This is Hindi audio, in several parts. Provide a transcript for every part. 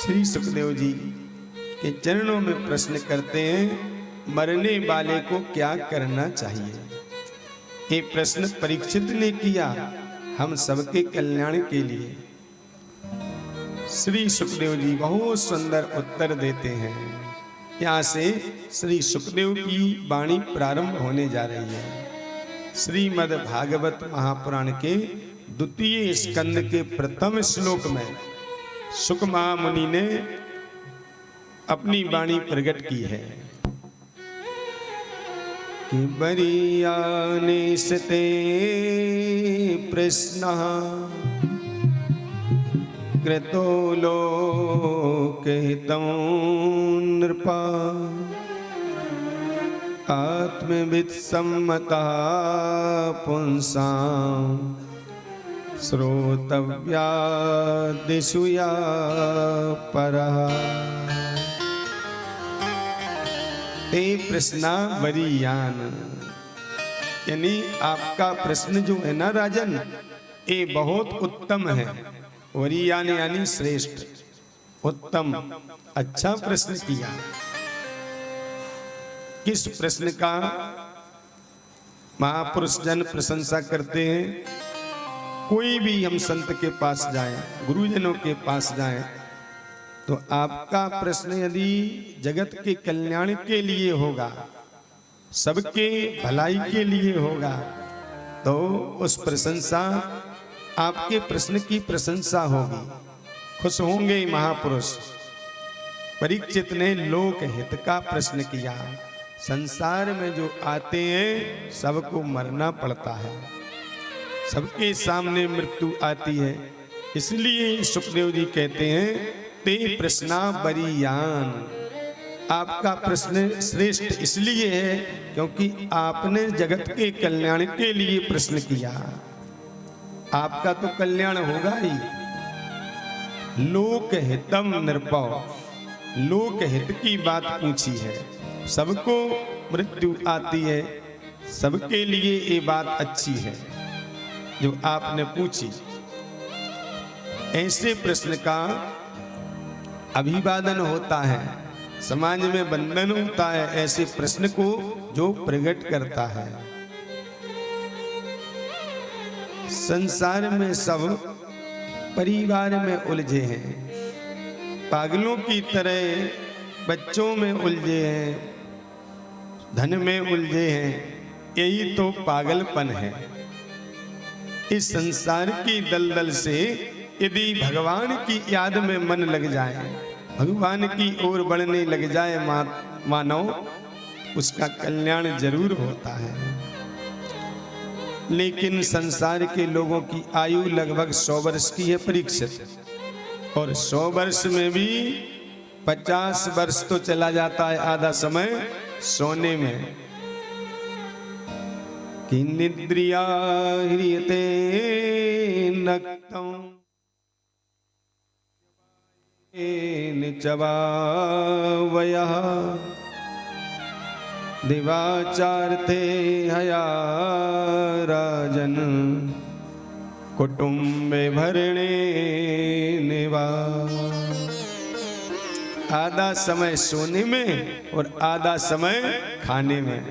श्री सुखदेव जी के चरणों में प्रश्न करते हैं, मरने वाले को क्या करना चाहिए। ये प्रश्न परीक्षित ने किया हम सबके कल्याण के लिए। श्री सुखदेव जी बहुत सुंदर उत्तर देते हैं। यहाँ से श्री सुखदेव की वाणी प्रारंभ होने जा रही है। श्रीमद् भागवत महापुराण के द्वितीय स्कंद के प्रथम श्लोक में शुक महामुनि ने अपनी वाणी प्रकट की है कि बरियाने सते प्रश्न कृतो लोकहितं नृपा आत्मवित् सम्मतः पुंसां श्रोतव्या दिशुया परः। ते प्रश्ना वरीयान, यानी आपका प्रश्न जो है ना राजन, ये बहुत उत्तम है। वरीयान यानी श्रेष्ठ, उत्तम, अच्छा प्रश्न किया। किस प्रश्न का महापुरुष जन प्रशंसा करते हैं। कोई भी हम संत के पास जाएं, गुरुजनों के पास जाएं, तो आपका प्रश्न यदि जगत के कल्याण के लिए होगा, सबके भलाई के लिए होगा, तो उस प्रशंसा, आपके प्रश्न की प्रशंसा होगी, खुश होंगे महापुरुष। परीक्षित ने लोक हित का प्रश्न किया। संसार में जो आते हैं सबको मरना पड़ता है, सबके सामने मृत्यु आती है। इसलिए सुखदेव जी कहते हैं, ते प्रश्ना बरीयान, आपका प्रश्न श्रेष्ठ इसलिए है क्योंकि आपने जगत के कल्याण के लिए प्रश्न किया। आपका तो कल्याण होगा ही। लोक हितम नृपौ, लोक हित की बात पूछी है। सबको मृत्यु आती है, सबके लिए ये बात अच्छी है जो आपने पूछी। ऐसे प्रश्न का अभिवादन होता है, समाज में वंदन होता है ऐसे प्रश्न को जो प्रकट करता है। संसार में सब परिवार में उलझे हैं, पागलों की तरह बच्चों में उलझे हैं, धन में उलझे हैं। यही तो पागलपन है। इस संसार की दलदल से यदि भगवान की याद में मन लग जाए, भगवान की ओर बढ़ने लग जाए मानव, उसका कल्याण जरूर होता है। लेकिन संसार के लोगों की आयु लगभग 100 वर्ष की है परीक्षित, और 100 वर्ष में भी 50 वर्ष तो चला जाता है आधा समय सोने में। कि निद्रिया ह्रियते नक्तम् निचवा वयः दिवाचार्थे हया राजन कुटुम्बे भरणे निवा। आधा समय सोने में और आधा समय खाने में,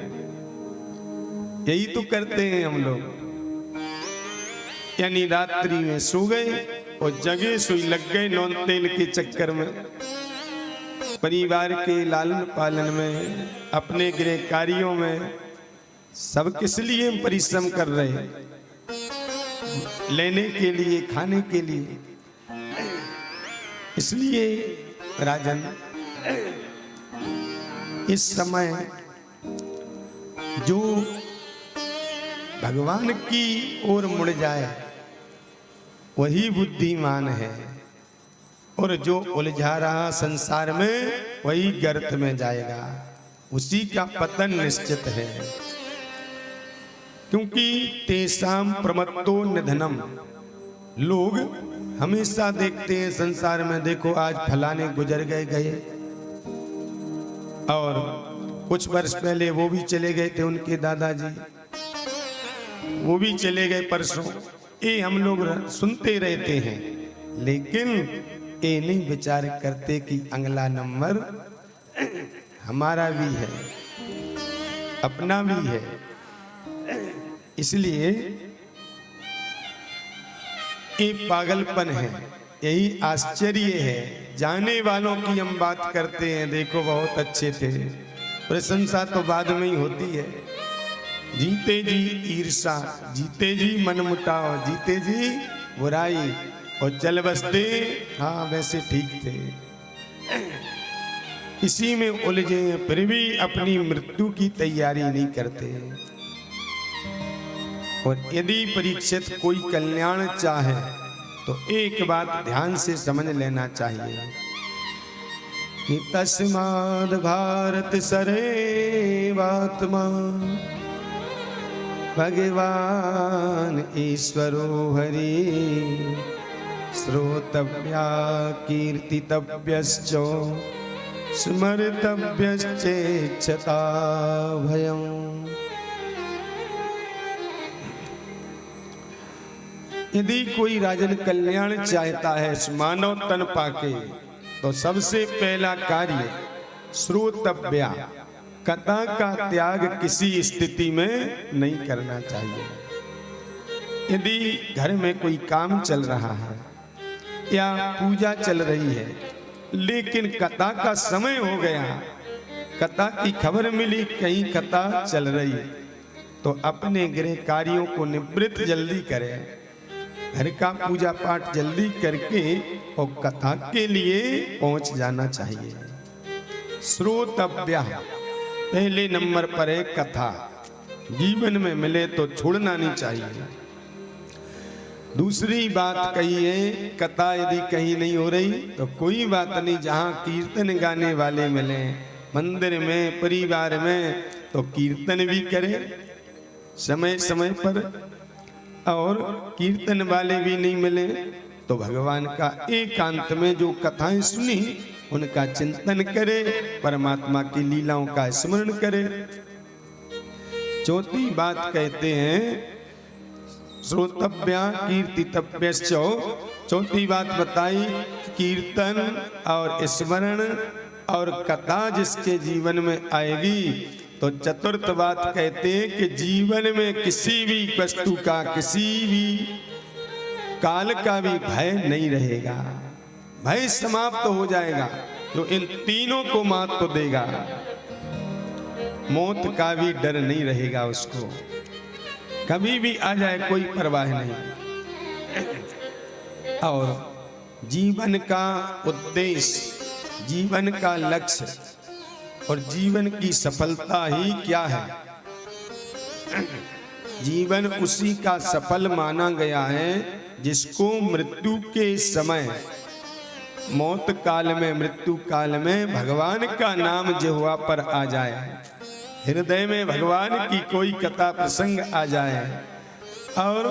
यही तो करते हैं हम लोग। यानी रात्रि में सो गए और जगह सुई लग गए नौन तेल के चक्कर में, परिवार के लालन पालन में, अपने गृह कार्यों में। सब किस लिए परिश्रम कर रहे हैं? लेने के लिए, खाने के लिए। इसलिए राजन, इस समय जो भगवान की ओर मुड़ जाए वही बुद्धिमान है, और जो उलझा रहा संसार में वही गर्त में जाएगा, उसी का पतन निश्चित है। क्योंकि तेषाम प्रमत्तो निधनम, लोग हमेशा देखते हैं संसार में, देखो आज फलाने गुजर गए, और कुछ वर्ष पहले वो भी चले गए थे, उनके दादाजी वो भी चले गए परसों। ये हम लोग सुनते रहते हैं, लेकिन ये नहीं विचार करते कि अगला नंबर हमारा भी है, अपना भी है। इसलिए ये पागलपन है, यही आश्चर्य है। जाने वालों की हम बात करते हैं, देखो बहुत अच्छे थे, प्रशंसा तो बाद में ही होती है। जीते जी ईर्षा, जीते जी मनमुटाव, जीते जी बुराई, और चल बसते हाँ वैसे ठीक थे। इसी में उलझे, फिर भी अपनी मृत्यु की तैयारी नहीं करते। और यदि परीक्षित कोई कल्याण चाहे तो एक बात ध्यान से समझ लेना चाहिए कि तस्माद् भारत सरेवात्मा भगवान ईश्वरो हरि श्रोतव्या कीर्तितव्यश्च स्मर्तव्यश्चेच्छता भयम्। यदि कोई राजन कल्याण चाहता है मानव तन पाके, तो सबसे पहला कार्य श्रोतव्या, कथा का त्याग किसी स्थिति में नहीं करना चाहिए। यदि घर में कोई काम चल रहा है या पूजा चल रही है, लेकिन कथा का समय हो गया, कथा की खबर मिली कहीं कथा चल रही है, तो अपने गृह कार्यों को निवृत्त जल्दी करें, घर का पूजा पाठ जल्दी करके और कथा के लिए पहुंच जाना चाहिए। श्रोतव्या, पहले नंबर पर है कथा। जीवन में मिले तो छोड़ना नहीं चाहिए। दूसरी बात कही है, कथा यदि कहीं नहीं हो रही तो कोई बात नहीं, जहाँ कीर्तन गाने वाले मिले मंदिर में, परिवार में, तो कीर्तन भी करें समय समय पर। और कीर्तन वाले भी नहीं मिले तो भगवान का एकांत में जो कथाएं सुनी उनका चिंतन करे, परमात्मा की लीलाओं का स्मरण करे। चौथी बात कहते हैं श्रोतव्या कीर्तितव्यश्च। चौथी बात बताई, कीर्तन और स्मरण और कथा जिसके जीवन में आएगी, तो चतुर्थ बात कहते हैं कि जीवन में किसी भी वस्तु का, किसी भी काल का भी भय नहीं रहेगा, भय समाप्त हो जाएगा। जो इन तीनों को मात तो देगा, मौत का भी डर नहीं रहेगा उसको, कभी भी आ जाए कोई परवाह नहीं। और जीवन का उद्देश्य, जीवन का लक्ष्य और जीवन की सफलता ही क्या है? जीवन उसी का सफल माना गया है जिसको मृत्यु के समय, मौत काल में, मृत्यु काल में भगवान का नाम जिह्वा पर आ जाए, हृदय में भगवान की कोई कथा प्रसंग आ जाए और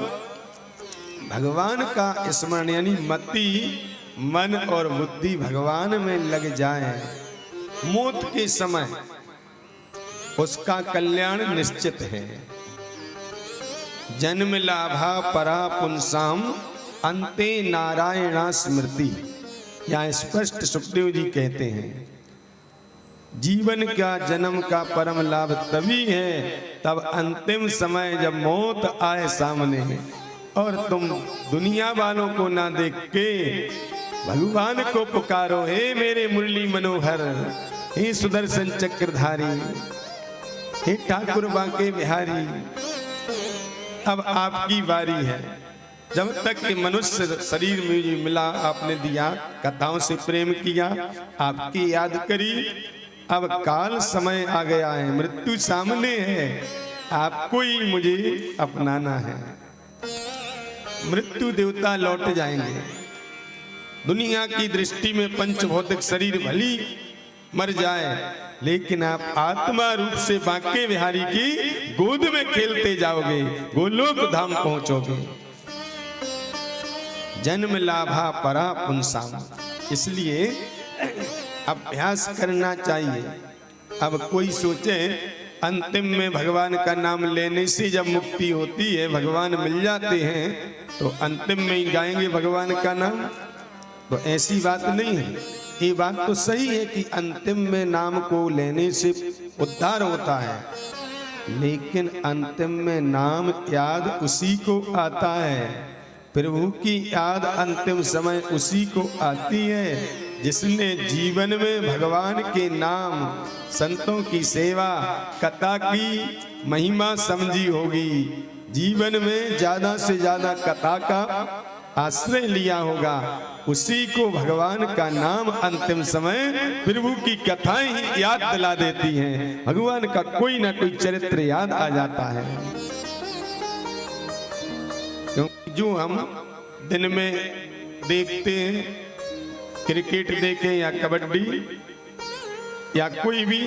भगवान का स्मरण, यानी मति, मन और बुद्धि भगवान में लग जाए, मौत के समय उसका कल्याण निश्चित है। जन्म लाभा परा पुंसाम अंते नारायणा स्मृति, यहाँ स्पष्ट सुखदेव जी कहते हैं जीवन का, जन्म का परम लाभ तभी है तब अंतिम समय जब मौत आए सामने और तुम दुनिया वालों को ना देख के भगवान को पुकारो, हे मेरे मुरली मनोहर, हे सुदर्शन चक्रधारी, हे ठाकुर बांके बिहारी, अब आपकी बारी है। जब तक ये मनुष्य शरीर में मिला, आपने दिया, कथाओं से प्रेम किया, आपकी याद करी, अब काल समय आ गया है, मृत्यु सामने है, आपको ही मुझे अपनाना है। मृत्यु देवता लौट जाएंगे। दुनिया की दृष्टि में पंचभौतिक शरीर भली मर जाए, लेकिन आप आत्मा रूप से बांके बिहारी की गोद में खेलते जाओगे, गोलोक धाम पहुंचोगे। जन्म लाभा परा पुंसाम, इसलिए अभ्यास करना चाहिए। अब कोई सोचे अंतिम में भगवान का नाम लेने से जब मुक्ति होती है, भगवान मिल जाते हैं, तो अंतिम में ही गाएंगे भगवान का नाम। तो ऐसी बात नहीं है। ये बात तो सही है कि अंतिम में नाम को लेने से उद्धार होता है, लेकिन अंतिम में नाम याद उसी को आता है। प्रभु की याद अंतिम समय उसी को आती है जिसने जीवन में भगवान के नाम, संतों की सेवा, कथा की महिमा समझी होगी। जीवन में ज्यादा से ज्यादा कथा का आश्रय लिया होगा, उसी को भगवान का नाम अंतिम समय प्रभु की कथाएं ही याद दिला देती हैं। भगवान का कोई ना कोई चरित्र याद आ जाता है। क्योंकि जो हम दिन में देखते हैं, क्रिकेट देखें या कबड्डी या कोई भी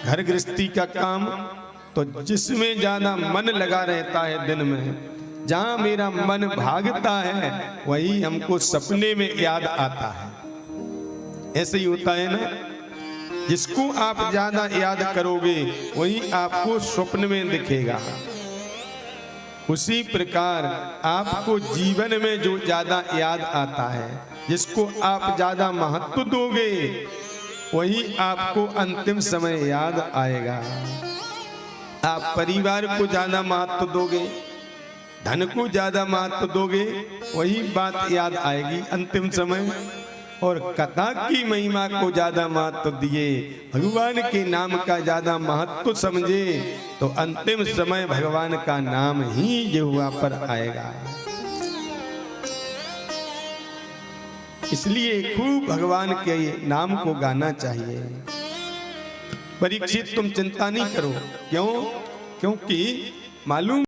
घर गृहस्थी का काम, तो जिसमें ज्यादा मन लगा रहता है दिन में, जहां मेरा मन भागता है वही हमको सपने में याद आता है। ऐसे ही होता है ना, जिसको आप ज्यादा याद करोगे वही आपको स्वप्न में दिखेगा। उसी प्रकार आपको जीवन में जो ज्यादा याद आता है, जिसको आप ज्यादा महत्व दोगे वही आपको अंतिम समय याद आएगा। आप परिवार को ज्यादा महत्व दोगे, धन को ज्यादा महत्व दोगे, वही बात याद आएगी अंतिम समय। और कथा की महिमा को ज्यादा महत्व दिए, भगवान के नाम का ज्यादा महत्व समझे, तो अंतिम समय भगवान का नाम ही जिह्वा पर आएगा। इसलिए खूब भगवान के नाम को गाना चाहिए। परीक्षित तुम चिंता नहीं करो, क्यों? क्योंकि मालूम